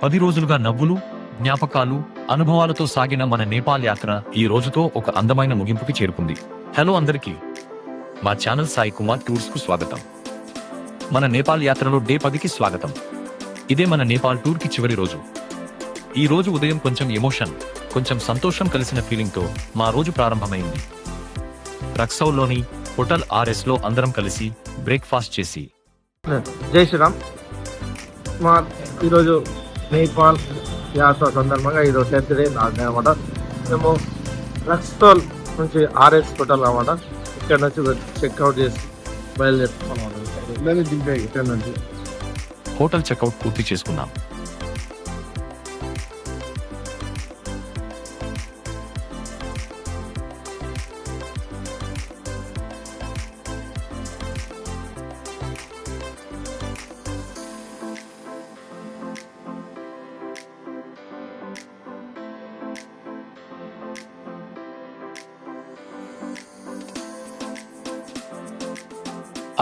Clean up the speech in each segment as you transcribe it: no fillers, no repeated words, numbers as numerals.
10 రోజులుగా నవ్వులు, జ్ఞాపకాలు, అనుభవాలతో సాగిన మన నేపాల్ యాత్ర ఈ రోజుతో ఒక అందమైన ముగింపుకి చేరుకుంది. హలో అందరికీ, మా ఛానల్ సాయి కుమార్ టూర్స్ కు స్వాగతం. మన నేపాల్ యాత్రలో డే 10కి స్వాగతం. ఇదే మన నేపాల్ టూర్ కి చివరి రోజు. ఈ రోజు ఉదయం కొంచెం ఎమోషన్, కొంచెం సంతోషం కలిసిన ఫీలింగ్ తో మా రోజు ప్రారంభమైంది. రక్సౌల్లోని హోటల్ RS లో అందరం కలిసి బ్రేక్ఫాస్ట్ చేసి జై శ్రీరామ్. మా ఈరోజు నేపాల్ యాత్ర సందర్భంగా ఈరోజు 10th డే అనమాట. మేము రక్సౌల్ నుంచి RS హోటల్ అనమాట. ఇక్కడ నుంచి చెక్అవుట్ చేసి బయలుదేరుతాం అనమాట. ఇక్కడ నుంచి హోటల్ చెక్అవుట్ పూర్తి చేసుకున్నాం.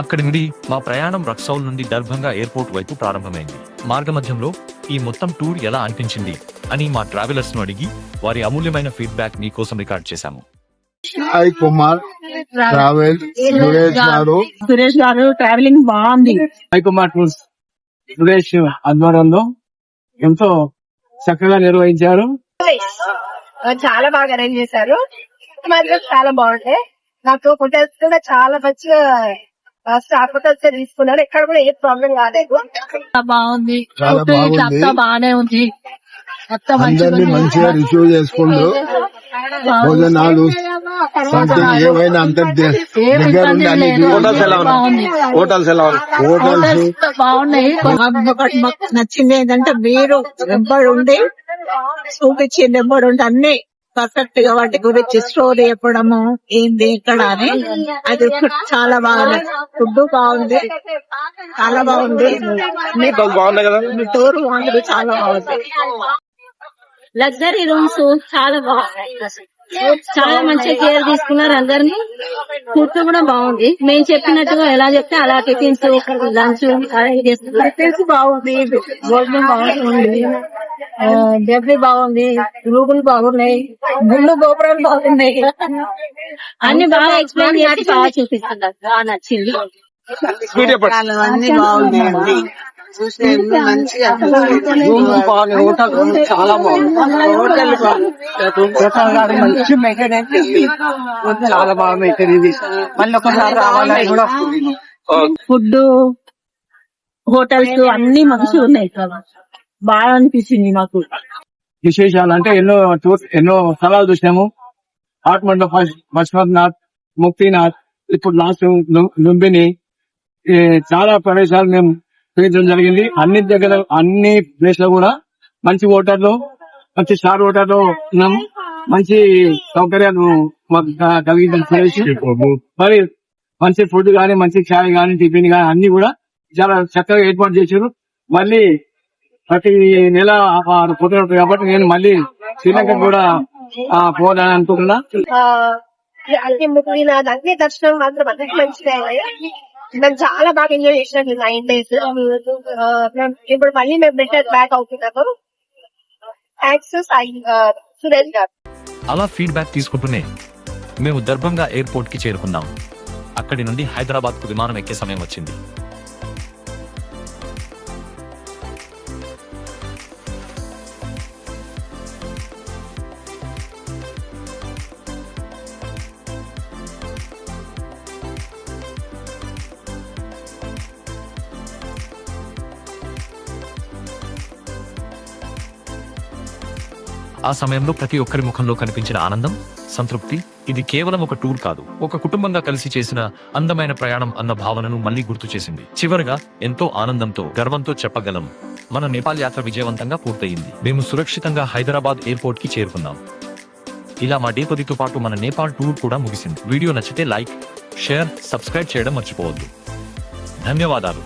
అక్కడి నుండి మా ప్రయాణం రక్సౌల్ నుండి దర్భంగా ఎయిర్పోర్ట్ వైపు ప్రారంభమైంది. మార్గమధ్యంలో ఈ మొత్తం టూర్ ఎలా అనిపించింది అని మా ట్రావెలర్స్ ను అడిగి వారి అమూల్యమైన ఫీడ్బ్యాక్ మీకోసం రికార్డ్ చేశాము. సాయి కుమార్ ట్రావెల్ సురేష్ గారు ట్రావెలింగ్ బాగుంది. సాయి కుమార్ టూర్స్ సురేష్ ఆధ్వర్యంలో ఎంతో చక్కగా నిర్వహించారు. చాలా బాగా అరేంజ్ చేశారు. చాలా బాగుంటాయి. నాకు హోటల్స్ కూడా చాలా మంచిగా స్టాఫ్ హోటల్స్ తీసుకున్నారు. ఎక్కడ కూడా ఏ ప్రాబ్లం కాలేదు. బాగుంది. అంతా బాగానే ఉంది. అందరినీ మంచిగా రిసీవ్ చేసుకుంటూ భోజనాలు సంథింగ్ ఏవైనా అందరి దగ్గర ఉండాలి. హోటల్స్ ఎలా బాగున్నాయి. మాకు నచ్చింది ఏంటంటే మీరు నెంబర్ ఉండి చూపించి నెంబర్ ఉండి అన్ని పర్ఫెక్ట్ గా వాటి గురించి స్టోరీ చెప్పడము ఏంది ఇక్కడ అని అది చాలా బాగుంది. ఫుడ్ బాగుంది, చాలా బాగుంది. టూర్ బాగుంది, చాలా బాగుంది. లగ్జరీ రూమ్స్ చాలా బాగున్నాయి. చాలా మంచిగా కేర్ తీసుకున్నారు అందరినీ. ఫుడ్ కూడా బాగుంది. మేము చెప్పినట్టుగా ఎలా చెప్తే అలా టిఫిన్స్, లంచ్ అరేంజ్ చేస్తున్నారు. టిఫిన్స్ బాగుంది, భోజనం బాగుంది, డెబ్రీ బాగుంది, రూపులు బాగున్నాయి, గుళ్ళు గోపురాలు బాగున్నాయి. అన్ని బాగా ఎక్స్ప్లెయిన్ చేసి బాగా చూపిస్తున్నారు. బాగా నచ్చింది. అన్ని బాగున్నాయండి. మంచిగా హోటల్ చాలా బాగుంది. హోటల్ మంచి మెయింటెనెన్స్ చాలా బాగా మెయింటెనెన్స్. మళ్ళీ ఒకసారి రావాలని కూడా ఫుడ్, హోటల్స్ అన్ని మంచిగా ఉన్నాయి. బాగా అనిపించింది మాకు. విశేషాలు అంటే ఎన్నో స్థలాలు చూసినాము. కాఠ్మండు, పశుపతినాథ్, ముక్తినాథ్, ఇప్పుడు లాస్ట్ లుంబిని, చాలా ప్రదేశాలు మేము చూపించడం జరిగింది. అన్ని ప్లేస్ లో కూడా మంచి హోటల్లో, మంచి స్టార్ హోటల్లో ఉన్నాము. మంచి సౌకర్యాలు మాకు కలిగించారు. మరి మంచి ఫుడ్ గానీ, మంచి చాయ్ గానీ, టిఫిన్ గానీ అన్ని కూడా చాలా చక్కగా ఏర్పాటు చేశారు. మళ్ళీ ప్రతి నెల పోతున్నట్టు కాబట్టి నేను మళ్ళీ శ్రీలంక కూడా పోవాలని అనుకుంటున్నా. అన్ని దర్శనం మాత్రం అందరికి మంచిగా మేము చాలా బాగా ఎంజాయ్ చేసినాం 9 days. ఇప్పుడు మళ్ళీ మేము బెటర్ బ్యాక్ అవుతున్నాము. థ్యాంక్స్ సురేష్ గారు. అలా ఫీడ్బ్యాక్ తీసుకుంటూనే మేము దర్భంగా ఎయిర్పోర్ట్ కి చేరుకున్నాం. అక్కడి నుండి హైదరాబాద్ కు విమానం ఎక్కే సమయం వచ్చింది. ఆ సమయంలో ప్రతి ఒక్కరి ముఖంలో కనిపించిన ఆనందం, సంతృప్తి. ఇది కేవలం ఒక టూర్ కాదు, ఒక కుటుంబంగా కలిసి చేసిన అందమైన ప్రయాణం అన్న భావనను మళ్లీ గుర్తు చేసింది. చివరగా ఎంతో ఆనందంతో, గర్వంతో చెప్పగలం, మన నేపాల్ యాత్ర విజయవంతంగా పూర్తయింది. మేము సురక్షితంగా హైదరాబాద్ ఎయిర్పోర్ట్ కి చేరుకున్నాం. ఇలా మా డే 10తో పాటు మన నేపాల్ టూర్ కూడా ముగిసింది. వీడియో నచ్చితే లైక్, షేర్, సబ్స్క్రైబ్ చేయడం మర్చిపోవద్దు. ధన్యవాదాలు.